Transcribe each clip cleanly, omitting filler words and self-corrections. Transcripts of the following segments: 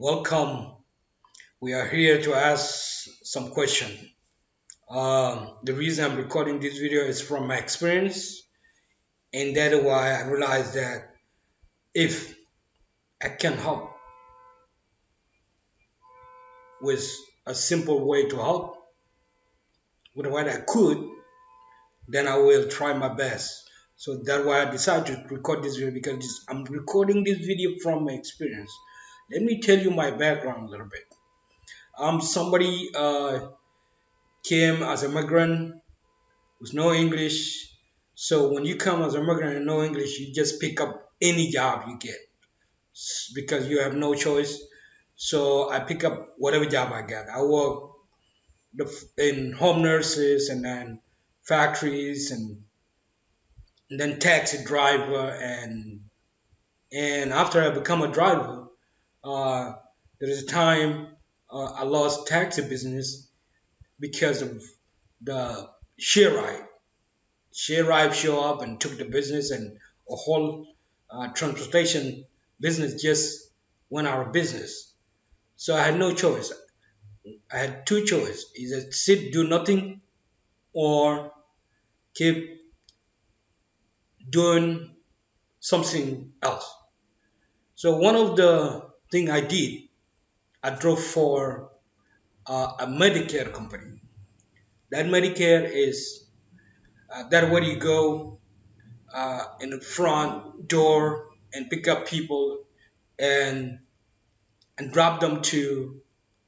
Welcome. We are here to ask some question. The reason I'm recording this video is from my experience, and that's why I realized that if I can help with a simple way to help with what I could, then I will try my best. So that's why I decided to record this video because I'm recording this video from my experience. Let me tell you my background a little bit. I'm somebody came as a migrant with no English. So when you come as a immigrant and no English, you just pick up any job you get because you have no choice. So I pick up whatever job I get. I work in home nurses and then factories and then taxi driver and after I become a driver, uh, there is a time I lost taxi business because of the share ride. Share Rive show up and took the business, and a whole transportation business just went out of business. So I had no choice. I had two choices: either sit, do nothing, or keep doing something else. So one of the thing I did, I drove for a Medicare company. That Medicare is that where you go in the front door and pick up people and drop them to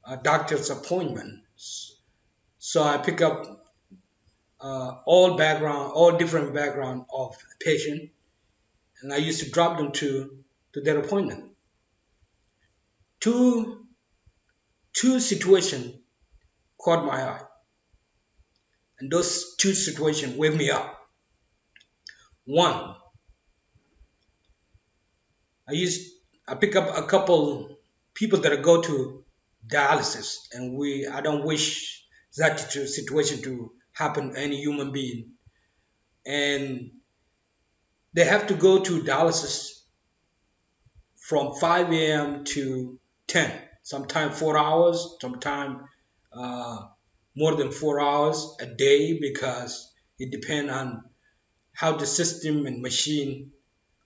a doctor's appointments. So I pick up all different background of patient, and I used to drop them to their appointment. Two two situations caught my eye, and those two situations wake me up. One, I used I pick up a couple people that go to dialysis, and we I don't wish that situation to happen to any human being, and they have to go to dialysis from 5 a.m. to 10, sometimes 4 hours, sometimes uh, more than 4 hours a day because it depends on how the system and machine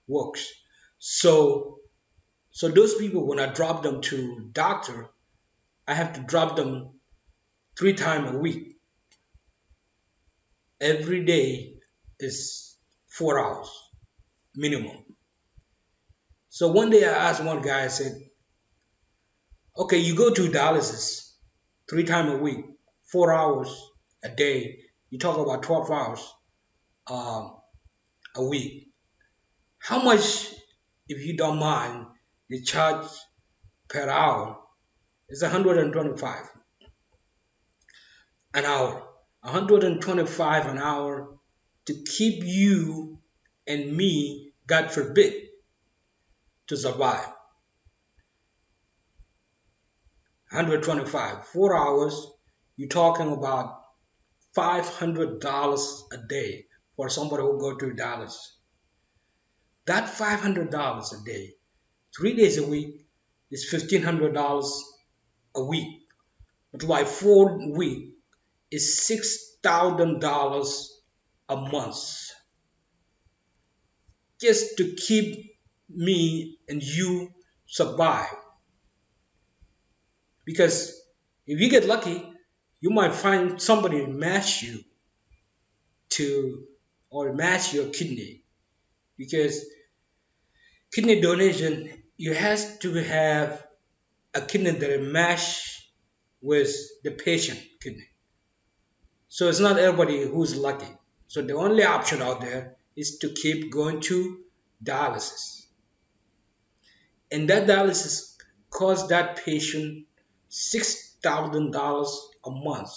works. So, so those people, when I drop them to doctor, I have to drop them 3 times a week. Every day is 4 hours minimum. So one day I asked one guy, I said, okay, you go to dialysis 3 times a week, 4 hours a day. You talk about 12 hours um, a week. How much, if you don't mind, the charge per hour is 125 an hour. 125 an hour to keep you and me, God forbid, to survive. 125, 4 hours. You're talking about $500 a day for somebody who go to Dallas. That $500 a day, 3 days a week, is $1,500 a week. But like 4 week is $6,000 a month just to keep me and you survive. Because if you get lucky, you might find somebody match you to or match your kidney because kidney donation, you has to have a kidney that match with the patient kidney. So it's not everybody who's lucky. So the only option out there is to keep going to dialysis. And that dialysis costs that patient $6,000 a month.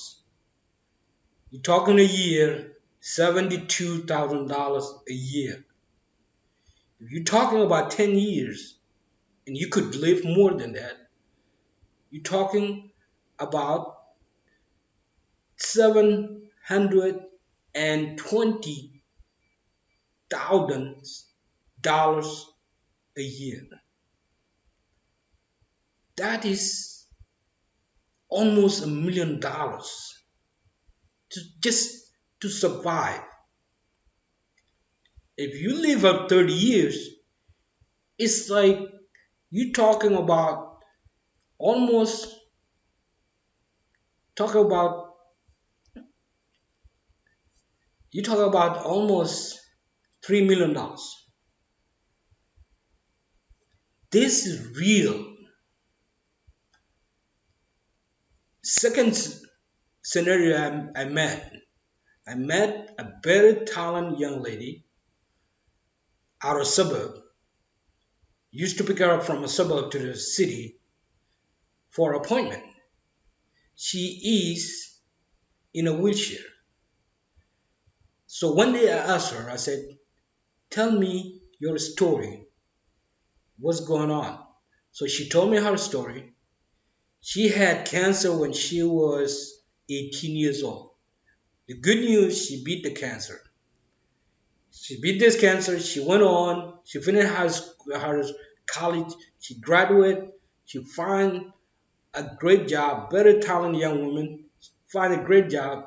You're talking a year, $72,000 a year. If you're talking about 10 years, and you could live more than that, you're talking about $720,000 a year. That is almost $1 million to just to survive. If you live up 30 years, it's like you talking about almost talk about you talk about almost $3 million. This is real. Second scenario I met a very talented young lady out of suburb. Used to pick her up from a suburb to the city for appointment. She is in a wheelchair. So one day I asked her, I said, tell me your story. What's going on? So she told me her story. She had cancer when she was 18 years old. The good news, she beat the cancer. She beat this cancer. She went on. She finished her college. She graduated. She found a great job. Very talented young woman. Find a great job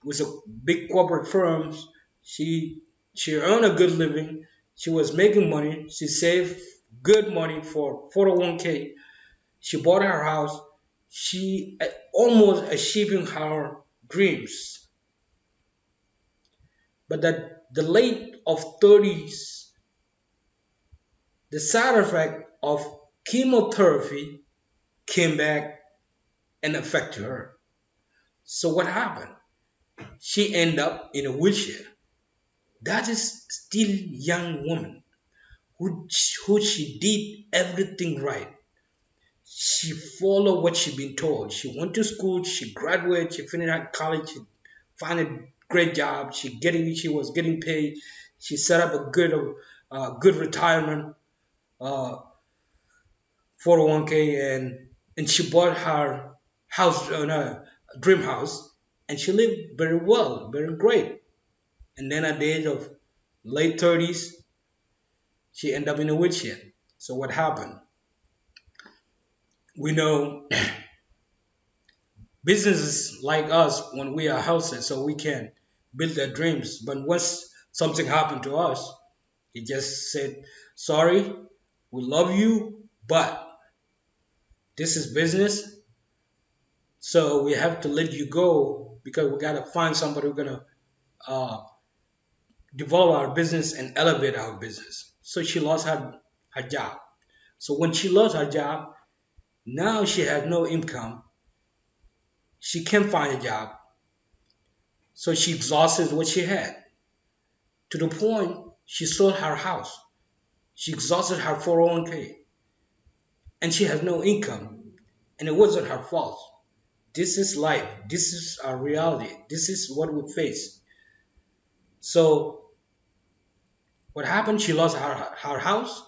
with a big corporate firms. She earned a good living. She was making money. She saved good money for 401k. She bought her house. She almost achieving her dreams. But at the late of 30s, the side effect of chemotherapy came back and affected her. So what happened? She ended up in a wheelchair. That is still young woman who she did everything right. She followed what she been told. She went to school, she graduated, she finished her college, she found a great job, she was getting paid, she set up a good retirement, uh, 401k, and she bought her house, no, dream house, and she lived very well, very great. And then at the age of late 30s, she ended up in a wheelchair. So what happened? We know businesses like us when we are healthy, so we can build their dreams. But once something happened to us, he just said, "Sorry, we love you, but this is business, so we have to let you go because we gotta find somebody who's gonna uh, develop our business and elevate our business." So she lost her job. So when she lost her job, now she has no income. She can't find a job. So she exhausted what she had to the point she sold her house. She exhausted her 401k and she has no income. And it wasn't her fault. This is life. This is our reality. This is what we face. So what happened? She lost her house.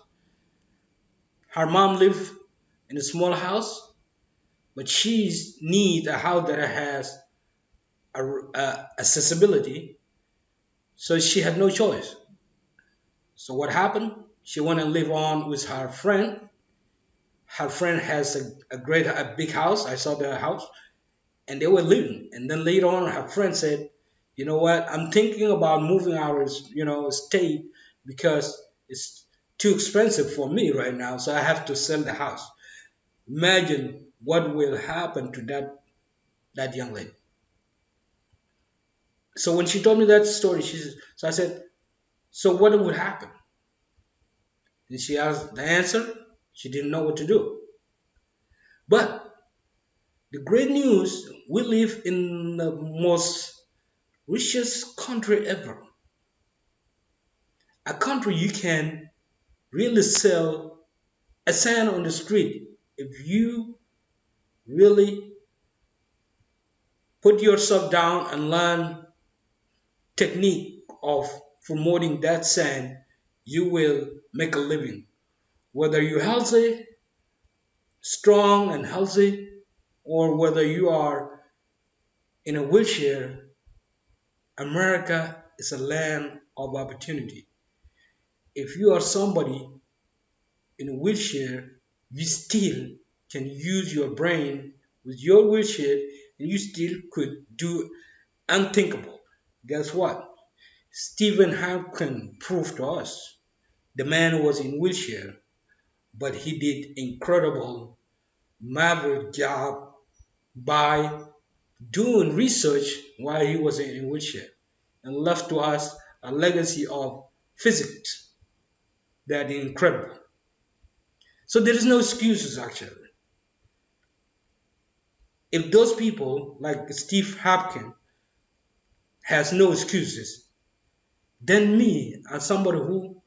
Her mom lived in a small house, but she needs a house that has accessibility. So she had no choice. So what happened? She went and lived on with her friend. Her friend has a big house. I saw the house, and they were living. And then later on, her friend said, "You know what? I'm thinking about moving our, state because it's too expensive for me right now. So I have to sell the house." Imagine what will happen to that young lady. So when she told me that story, so I said, "So what would happen?" And she asked the answer. She didn't know what to do. But the great news, we live in the most richest country ever. A country you can really sell a sign on the street if you really put yourself down and learn technique of promoting that sign, you will make a living. Whether you're healthy, strong and healthy, or whether you are in a wheelchair, America is a land of opportunity. If you are somebody in a wheelchair, you still can use your brain with your wheelchair and you still could do unthinkable. Guess what? Stephen Hawking proved to us the man was in wheelchair, but he did incredible maverick job by doing research while he was in a wheelchair and left to us a legacy of physics that is incredible. So there is no excuses actually. If those people like Steve Hopkins has no excuses, then me as somebody who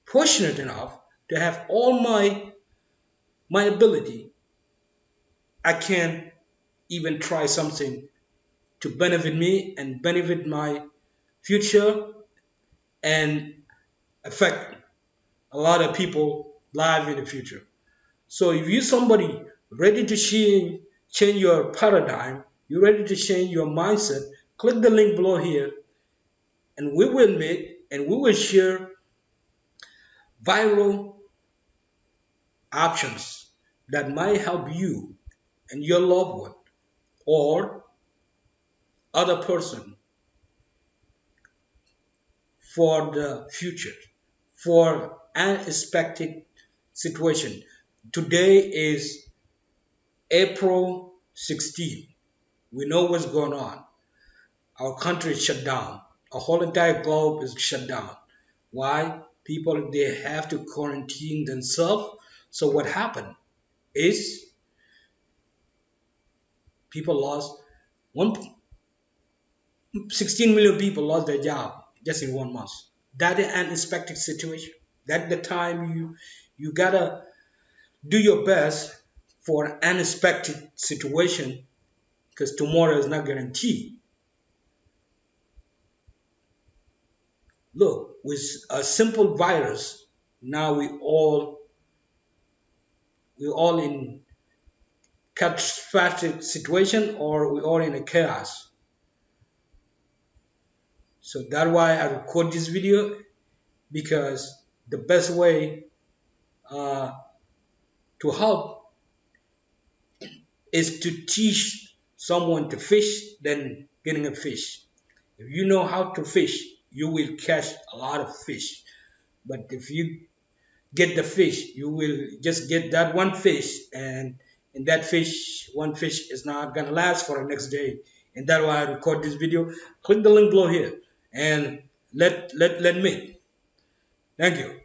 fortunate enough to have all my ability, I can even try something to benefit me and benefit my future and affect a lot of people live in the future. So if you somebody ready to change your paradigm, you're ready to change your mindset, click the link below here and we will meet and we will share viral options that might help you and your loved one or other person for the future, for unexpected situation. Today is April 16th. We know what's going on. Our country is shut down. Our whole entire globe is shut down. Why? People they have to quarantine themselves. So what happened is people lost one 16 million people lost their job just in 1 month. That is an unexpected situation. That the time you gotta do your best for an unexpected situation because tomorrow is not guaranteed. Look, with a simple virus, now we all in catastrophic situation or we all in a chaos. So that's why I record this video because the best way uh, to help is to teach someone to fish than getting a fish. If you know how to fish, you will catch a lot of fish. But if you get the fish, you will just get that one fish, and in that fish, one fish is not gonna last for the next day. And that's why I record this video. Click the link below here and let me. Thank you.